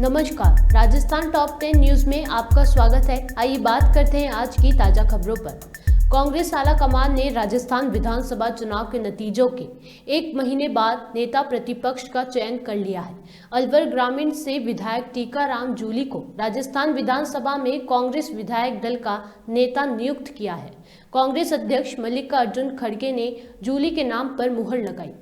नमस्कार, Rajasthan top 10 news में आपका स्वागत है। आइए बात करते हैं आज की ताजा खबरों पर। कांग्रेस आलाकमान ने राजस्थान विधानसभा चुनाव के नतीजों के एक महीने बाद नेता प्रतिपक्ष का चयन कर लिया है। अलवर ग्रामीण से विधायक टीकाराम जूली को राजस्थान विधानसभा में कांग्रेस विधायक दल का नेता नियुक्त किया है। कांग्रेस अध्यक्ष मल्लिकार्जुन खड़गे ने जूली के नाम पर मुहर लगाई।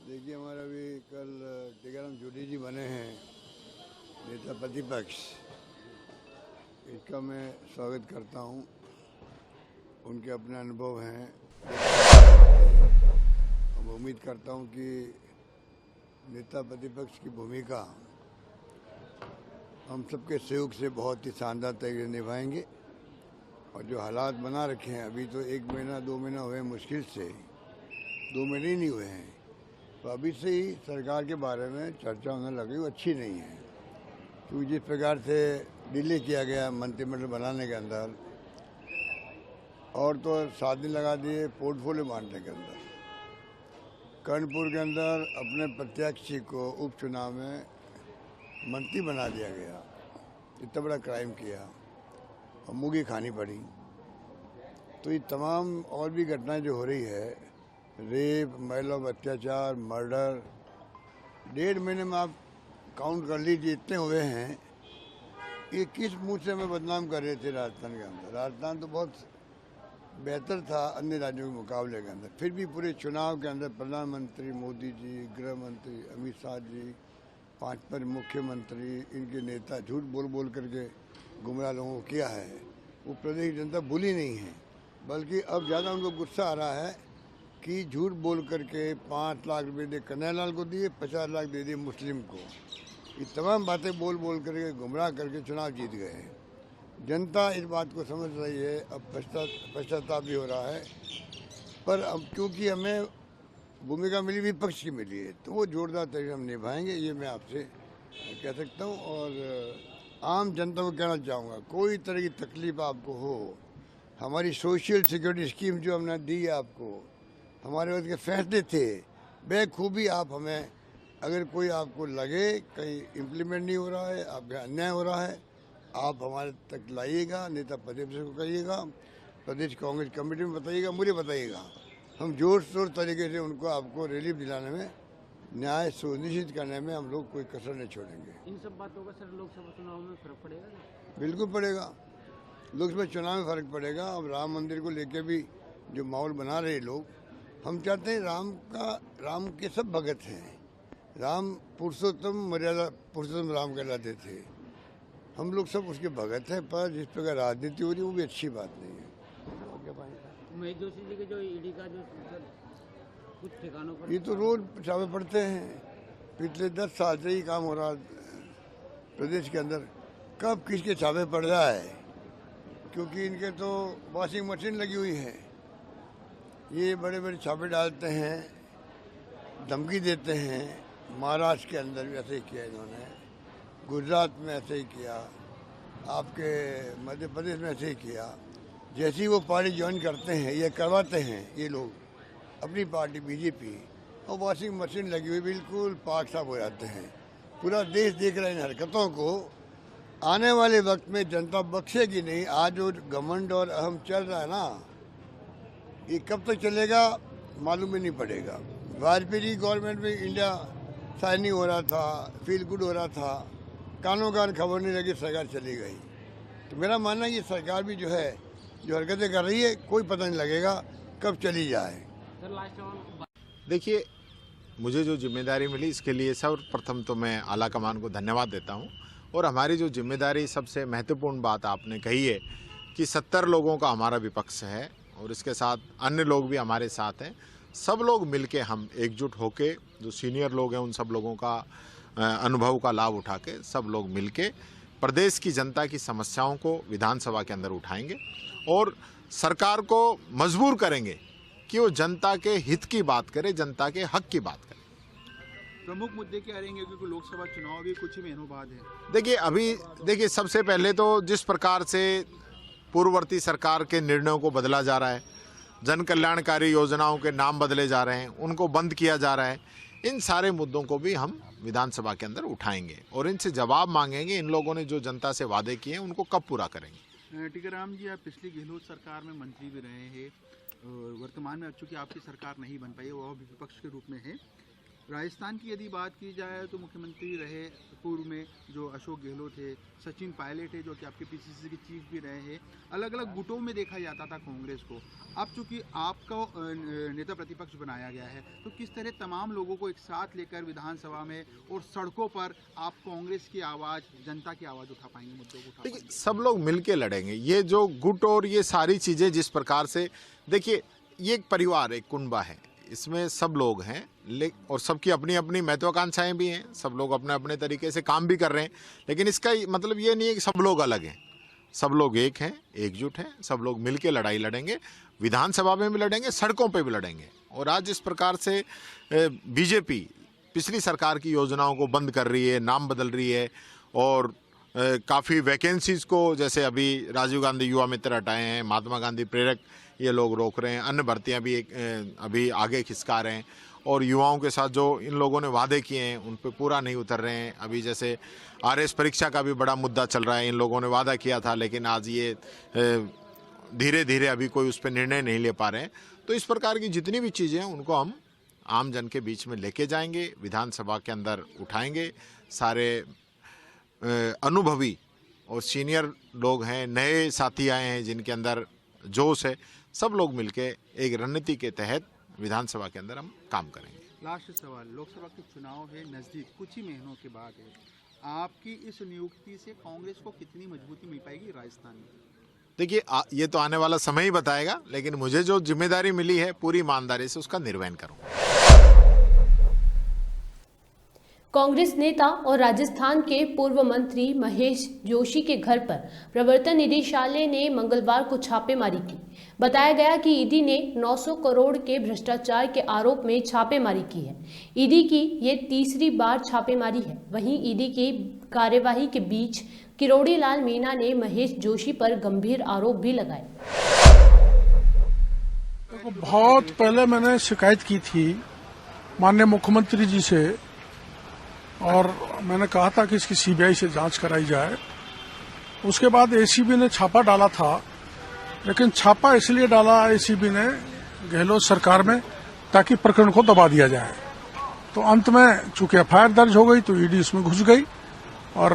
देखिए, हमारा भी कल टीकाराम जूली जी बने हैं नेता प्रतिपक्ष। इसका मैं स्वागत करता हूं। उनके अपने अनुभव हैं। मैं उम्मीद करता हूं कि नेता प्रतिपक्ष की भूमिका हम सबके सहयोग से बहुत ही शानदार तरीके से निभाएंगे। और जो हालात बना रखे हैं, अभी तो 1 महीना 2 महीना हुए, मुश्किल से 2 महीने ही नहीं हुए हैं, तो अभी से ही सरकार के बारे में चर्चा होने लगी, वो अच्छी नहीं है। क्योंकि जिस प्रकार से डिले किया गया मंत्रिमंडल बनाने के अंदर, और तो 7 दिन लगा दिए पोर्टफोलियो बांटने के अंदर। कर्णपुर के अंदर अपने प्रत्याशी को उपचुनाव में मंत्री बना दिया गया। इतना बड़ा क्राइम किया और मुँह की खानी पड़ी। तो ये तमाम और भी घटनाएं जो हो रही है, रेप, महिलाओं पर अत्याचार, मर्डर, 1.5 महीने में आप काउंट कर लीजिए इतने हुए हैं। ये किस मुंह से हमें बदनाम कर रहे थे राजस्थान के अंदर। राजस्थान तो बहुत बेहतर था अन्य राज्यों के मुकाबले के अंदर, फिर भी पूरे चुनाव के अंदर प्रधानमंत्री मोदी जी, गृह मंत्री अमित शाह जी, 5 मुख्यमंत्री, इनके नेता झूठ बोल बोल करके गुमराह लोगों को किया है। वो प्रदेश की जनता भूली नहीं है, बल्कि अब ज़्यादा उनको गुस्सा आ रहा है कि झूठ बोल करके 5 लाख रुपए दे कन्हैयालाल को दिए, 50 लाख दे दिए मुस्लिम को। ये तमाम बातें बोल बोल करके गुमराह करके चुनाव जीत गए। जनता इस बात को समझ रही है, अब पश्चाताप भी हो रहा है। पर अब क्योंकि हमें भूमिका मिली, विपक्ष की मिली है, तो वो जोरदार तरीके हम निभाएंगे, ये मैं आपसे कह सकता हूँ। और आम जनता को कहना चाहूँगा, कोई तरह की तकलीफ आपको हो, हमारी सोशल सिक्योरिटी स्कीम जो हमने दी है आपको, हमारे वक्त के फैसले थे, बेखूबी आप हमें, अगर कोई आपको लगे कहीं इम्प्लीमेंट नहीं हो रहा है, आपका अन्याय हो रहा है, आप हमारे तक लाइएगा, नेता प्रतिपक्ष को कहिएगा, प्रदेश कांग्रेस कमेटी में बताइएगा, मुझे बताइएगा। हम जोर शोर तरीके से उनको आपको रिलीफ दिलाने में, न्याय सुनिश्चित करने में हम लोग कोई कसर नहीं छोड़ेंगे। इन सब बातों का सर लोकसभा चुनाव में फर्क पड़ेगा? बिल्कुल पड़ेगा, लोकसभा चुनाव में फर्क पड़ेगा। अब राम मंदिर को लेके भी जो माहौल बना रहे लोग, हम चाहते हैं राम के सब भगत हैं। राम पुरुषोत्तम, मर्यादा पुरुषोत्तम राम कहलाते थे। हम लोग सब उसके भगत हैं, पर जिस प्रकार राजनीति हो रही है वो भी अच्छी बात नहीं है। महेश जोशी जी के जो ईडी का जो कुछ ठिकानों पर, ये तो रोज छापे पड़ते हैं। पिछले 10 साल से ही काम हो रहा प्रदेश के अंदर। कब किसके छापे पड़ रहा है, क्योंकि इनके तो वॉशिंग मशीन लगी हुई है। ये बड़े बड़े छापे डालते हैं, धमकी देते हैं। महाराष्ट्र के अंदर भी ऐसे ही किया इन्होंने, गुजरात में ऐसे ही किया, आपके मध्य प्रदेश में ऐसे ही किया। जैसे ही वो पार्टी ज्वाइन करते हैं, ये करवाते हैं ये लोग अपनी पार्टी बीजेपी, और वॉशिंग मशीन लगी हुई बिल्कुल पाक साफ हो जाते हैं। पूरा देश देख रहा है इन हरकतों को। आने वाले वक्त में जनता बख्शेगी नहीं। आज जो घमंड और अहम चल रहा है ना, ये कब तक चलेगा मालूम ही नहीं पड़ेगा। वाजपेयी जी गवर्नमेंट में इंडिया साइनिंग हो रहा था, फील गुड हो रहा था, कानों कान खबर नहीं लगी, सरकार चली गई। तो मेरा मानना है कि सरकार भी जो है, जो हरकतें कर रही है, कोई पता नहीं लगेगा कब चली जाए। देखिए, मुझे जो जिम्मेदारी मिली इसके लिए सर्वप्रथम तो मैं आलाकमान को धन्यवाद देता हूं। और हमारी जो जिम्मेदारी, सबसे महत्वपूर्ण बात आपने कही है कि 70 लोगों का हमारा विपक्ष है और इसके साथ अन्य लोग भी हमारे साथ हैं। सब लोग मिलके हम एकजुट होके, जो सीनियर लोग हैं उन सब लोगों का अनुभव का लाभ उठा के, सब लोग मिलके प्रदेश की जनता की समस्याओं को विधानसभा के अंदर उठाएंगे और सरकार को मजबूर करेंगे कि वो जनता के हित की बात करे, जनता के हक की बात करे। प्रमुख मुद्दे क्या रहेंगे, क्योंकि लोकसभा चुनाव भी कुछ ही महीनों बाद है? देखिए सबसे पहले तो जिस प्रकार से पूर्ववर्ती सरकार के निर्णयों को बदला जा रहा है, जन कल्याणकारी योजनाओं के नाम बदले जा रहे हैं, उनको बंद किया जा रहा है। इन सारे मुद्दों को भी हम विधानसभा के अंदर उठाएंगे और इनसे जवाब मांगेंगे, इन लोगों ने जो जनता से वादे किए हैं उनको कब पूरा करेंगे। टीकाराम जी, आप पिछली गहलोत सरकार में मंत्री भी रहे हैं, वर्तमान में चूंकि आपकी सरकार नहीं बन पाई, वो विपक्ष के रूप में है। राजस्थान की यदि बात की जाए तो मुख्यमंत्री रहे पूर्व में जो अशोक गहलोत है, सचिन पायलट है जो कि आपके पीसीसी के चीफ भी रहे हैं। अलग अलग गुटों में देखा जाता था कांग्रेस को। अब चूंकि आपको नेता प्रतिपक्ष बनाया गया है, तो किस तरह तमाम लोगों को एक साथ लेकर विधानसभा में और सड़कों पर आप कांग्रेस की आवाज़, जनता की आवाज़ उठा पाएंगे, मुद्दों को उठा पाएंगे? देखिए, सब लोग मिलके लड़ेंगे। ये जो गुट और ये सारी चीज़ें जिस प्रकार से, देखिए ये एक परिवार, एक कुनबा है, इसमें सब लोग हैं और सबकी अपनी अपनी महत्वाकांक्षाएं भी हैं, सब लोग अपने अपने तरीके से काम भी कर रहे हैं। लेकिन इसका मतलब ये नहीं है कि सब लोग अलग हैं, सब लोग एक हैं, एकजुट हैं, सब लोग मिलके लड़ाई लड़ेंगे, विधानसभा में भी लड़ेंगे, सड़कों पे भी लड़ेंगे। और आज जिस प्रकार से बीजेपी पिछली सरकार की योजनाओं को बंद कर रही है, नाम बदल रही है और काफ़ी वैकेंसीज़ को, जैसे अभी राजीव गांधी युवा मित्र हटाए हैं, महात्मा गांधी प्रेरक ये लोग रोक रहे हैं, अन्य भर्तियां भी अभी आगे खिसका रहे हैं और युवाओं के साथ जो इन लोगों ने वादे किए हैं उन पे पूरा नहीं उतर रहे हैं। अभी जैसे आरएस परीक्षा का भी बड़ा मुद्दा चल रहा है, इन लोगों ने वादा किया था लेकिन आज ये धीरे धीरे अभी कोई उस पर निर्णय नहीं ले पा रहे हैं। तो इस प्रकार की जितनी भी चीज़ें हैं उनको हम आम जन के बीच में लेके जाएंगे, विधानसभा के अंदर उठाएंगे। सारे अनुभवी और सीनियर लोग हैं, नए साथी आए हैं जिनके अंदर जोश है, सब लोग मिलके एक रणनीति के तहत विधानसभा के अंदर हम काम करेंगे। लास्ट सवाल, लोकसभा के चुनाव है नज़दीक, कुछ ही महीनों के बाद है, आपकी इस नियुक्ति से कांग्रेस को कितनी मजबूती मिल पाएगी राजस्थान में? देखिए, ये तो आने वाला समय ही बताएगा, लेकिन मुझे जो जिम्मेदारी मिली है पूरी ईमानदारी से उसका निर्वहन करूँगा। कांग्रेस नेता और राजस्थान के पूर्व मंत्री महेश जोशी के घर पर प्रवर्तन निदेशालय ने मंगलवार को छापेमारी की। बताया गया कि ईडी ने 900 करोड़ के भ्रष्टाचार के आरोप में छापेमारी की है। ईडी की ये तीसरी बार छापेमारी है। वहीं ईडी की कार्यवाही के बीच किरोड़ी लाल मीणा ने महेश जोशी पर गंभीर आरोप भी लगाए। बहुत पहले मैंने शिकायत की थी माननीय मुख्यमंत्री जी से और मैंने कहा था कि इसकी सीबीआई से जांच कराई जाए। उसके बाद एसीबी ने छापा डाला था, लेकिन छापा इसलिए डाला एसीबी ने गहलोत सरकार में ताकि प्रकरण को दबा दिया जाए। तो अंत में चूंकि एफआईआर दर्ज हो गई तो ईडी इसमें घुस गई और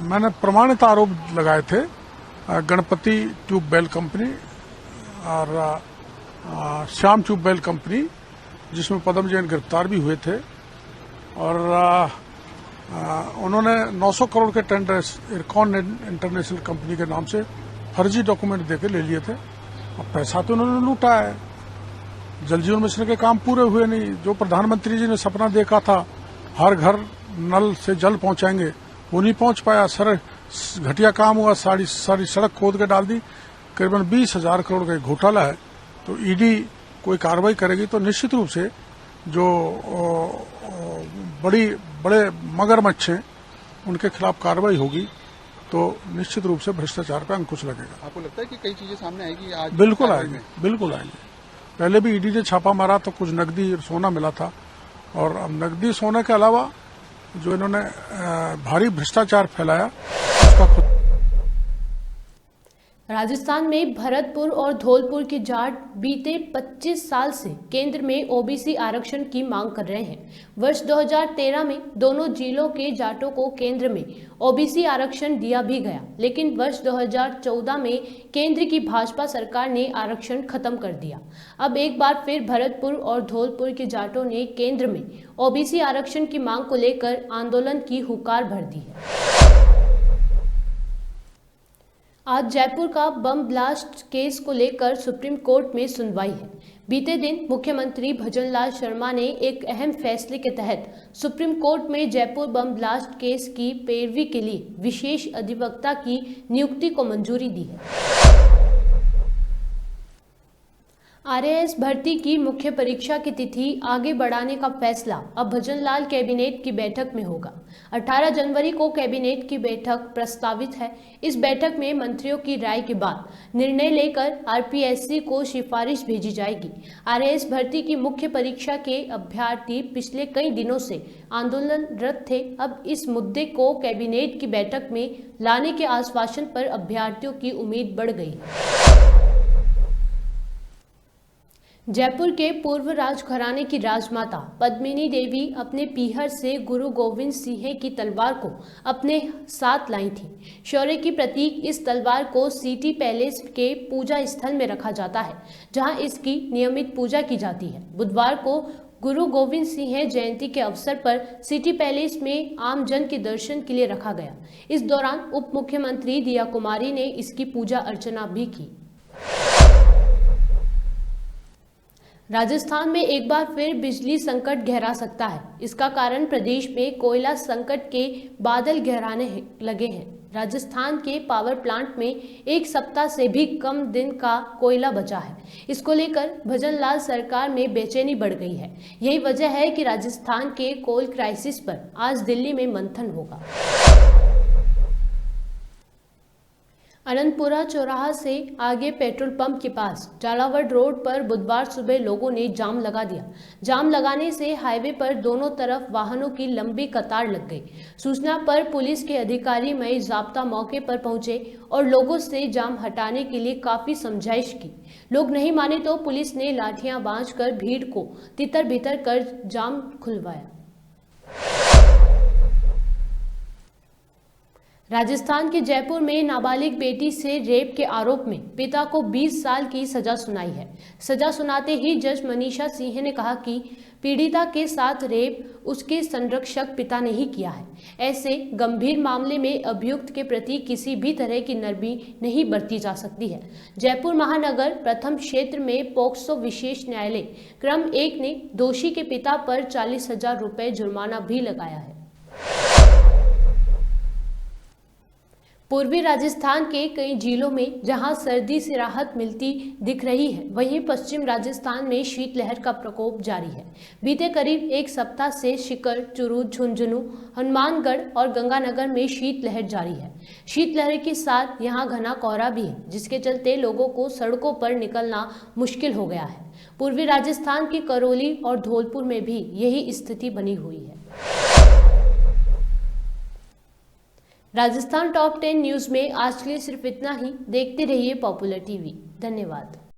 मैंने प्रमाणित आरोप लगाए थे गणपति ट्यूबवेल कंपनी और श्याम ट्यूबवेल कंपनी, जिसमें पद्म जैन गिरफ्तार भी हुए थे और उन्होंने 900 करोड़ के टेंडर इरकॉन इंटरनेशनल कंपनी के नाम से फर्जी डॉक्यूमेंट देके ले लिए थे। अब पैसा तो उन्होंने लूटा है, जल जीवन मिशन के काम पूरे हुए नहीं। जो प्रधानमंत्री जी ने सपना देखा था हर घर नल से जल पहुंचाएंगे, वो नहीं पहुंच पाया। सर घटिया काम हुआ, सारी सड़क खोद के डाल दी। करीबन 20,000 करोड़ का घोटाला है। तो ईडी कोई कार्रवाई करेगी तो निश्चित रूप से जो बड़े मगरमच्छ हैं उनके खिलाफ कार्रवाई होगी, तो निश्चित रूप से भ्रष्टाचार पर अंकुश लगेगा। आपको लगता है कि कई चीजें सामने आएगी आज? बिल्कुल आएंगे, बिल्कुल आएंगे। पहले भी ईडी ने छापा मारा तो कुछ नकदी सोना मिला था और अब नकदी सोने के अलावा जो इन्होंने भारी भ्रष्टाचार फैलाया उसका खुद। राजस्थान में भरतपुर और धौलपुर के जाट बीते 25 साल से केंद्र में ओबीसी आरक्षण की मांग कर रहे हैं। वर्ष 2013 में दोनों जिलों के जाटों को केंद्र में ओबीसी आरक्षण दिया भी गया, लेकिन वर्ष 2014 में केंद्र की भाजपा सरकार ने आरक्षण खत्म कर दिया। अब एक बार फिर भरतपुर और धौलपुर के जाटों ने केंद्र में ओबीसी आरक्षण की मांग को लेकर आंदोलन की हुंकार भर दी है। आज जयपुर का बम ब्लास्ट केस को लेकर सुप्रीम कोर्ट में सुनवाई है। बीते दिन मुख्यमंत्री भजनलाल शर्मा ने एक अहम फैसले के तहत सुप्रीम कोर्ट में जयपुर बम ब्लास्ट केस की पैरवी के लिए विशेष अधिवक्ता की नियुक्ति को मंजूरी दी है। आरएएस भर्ती की मुख्य परीक्षा की तिथि आगे बढ़ाने का फैसला अब भजनलाल कैबिनेट की बैठक में होगा। 18 जनवरी को कैबिनेट की बैठक प्रस्तावित है। इस बैठक में मंत्रियों की राय के बाद निर्णय लेकर आरपीएससी को सिफारिश भेजी जाएगी। आरएएस भर्ती की मुख्य परीक्षा के अभ्यर्थी पिछले कई दिनों से आंदोलनरत थे। अब इस मुद्दे को कैबिनेट की बैठक में लाने के आश्वासन पर अभ्यर्थियों की उम्मीद बढ़ गई। जयपुर के पूर्व राजघराने की राजमाता पद्मिनी देवी अपने पीहर से गुरु गोविंद सिंह की तलवार को अपने साथ लाई थी। शौर्य की प्रतीक इस तलवार को सिटी पैलेस के पूजा स्थल में रखा जाता है, जहां इसकी नियमित पूजा की जाती है। बुधवार को गुरु गोविंद सिंह जयंती के अवसर पर सिटी पैलेस में आम जन के दर्शन के लिए रखा गया। इस दौरान उप मुख्यमंत्री दिया कुमारी ने इसकी पूजा अर्चना भी की। राजस्थान में एक बार फिर बिजली संकट गहरा सकता है। इसका कारण प्रदेश में कोयला संकट के बादल गहराने लगे हैं। राजस्थान के पावर प्लांट में एक सप्ताह से भी कम दिन का कोयला बचा है। इसको लेकर भजनलाल सरकार में बेचैनी बढ़ गई है। यही वजह है कि राजस्थान के कोल क्राइसिस पर आज दिल्ली में मंथन होगा। अनंतपुरा चौराहा से आगे पेट्रोल पंप के पास झालावाड़ रोड पर बुधवार सुबह लोगों ने जाम लगा दिया। जाम लगाने से हाईवे पर दोनों तरफ वाहनों की लंबी कतार लग गई। सूचना पर पुलिस के अधिकारी मई जाब्ता मौके पर पहुंचे और लोगों से जाम हटाने के लिए काफी समझाइश की। लोग नहीं माने तो पुलिस ने लाठियां बांधकर भीड़ को तितर बितर कर जाम खुलवाया। राजस्थान के जयपुर में नाबालिग बेटी से रेप के आरोप में पिता को 20 साल की सजा सुनाई है। सजा सुनाते ही जज मनीषा सिंह ने कहा कि पीड़िता के साथ रेप उसके संरक्षक पिता ने ही किया है। ऐसे गंभीर मामले में अभियुक्त के प्रति किसी भी तरह की नरमी नहीं बरती जा सकती है। जयपुर महानगर प्रथम क्षेत्र में पोक्सो विशेष न्यायालय क्रम 1 ने दोषी के पिता पर 40,000 रुपए जुर्माना भी लगाया है। पूर्वी राजस्थान के कई जिलों में जहां सर्दी से राहत मिलती दिख रही है, वहीं पश्चिम राजस्थान में शीतलहर का प्रकोप जारी है। बीते करीब एक सप्ताह से शिकर, चुरू, झुंझुनू, हनुमानगढ़ और गंगानगर में शीतलहर जारी है। शीतलहर के साथ यहां घना कोहरा भी है, जिसके चलते लोगों को सड़कों पर निकलना मुश्किल हो गया है। पूर्वी राजस्थान के करौली और धौलपुर में भी यही स्थिति बनी हुई है। राजस्थान टॉप 10 न्यूज में आज के लिए सिर्फ इतना ही। देखते रहिए पॉपुलर टीवी। धन्यवाद।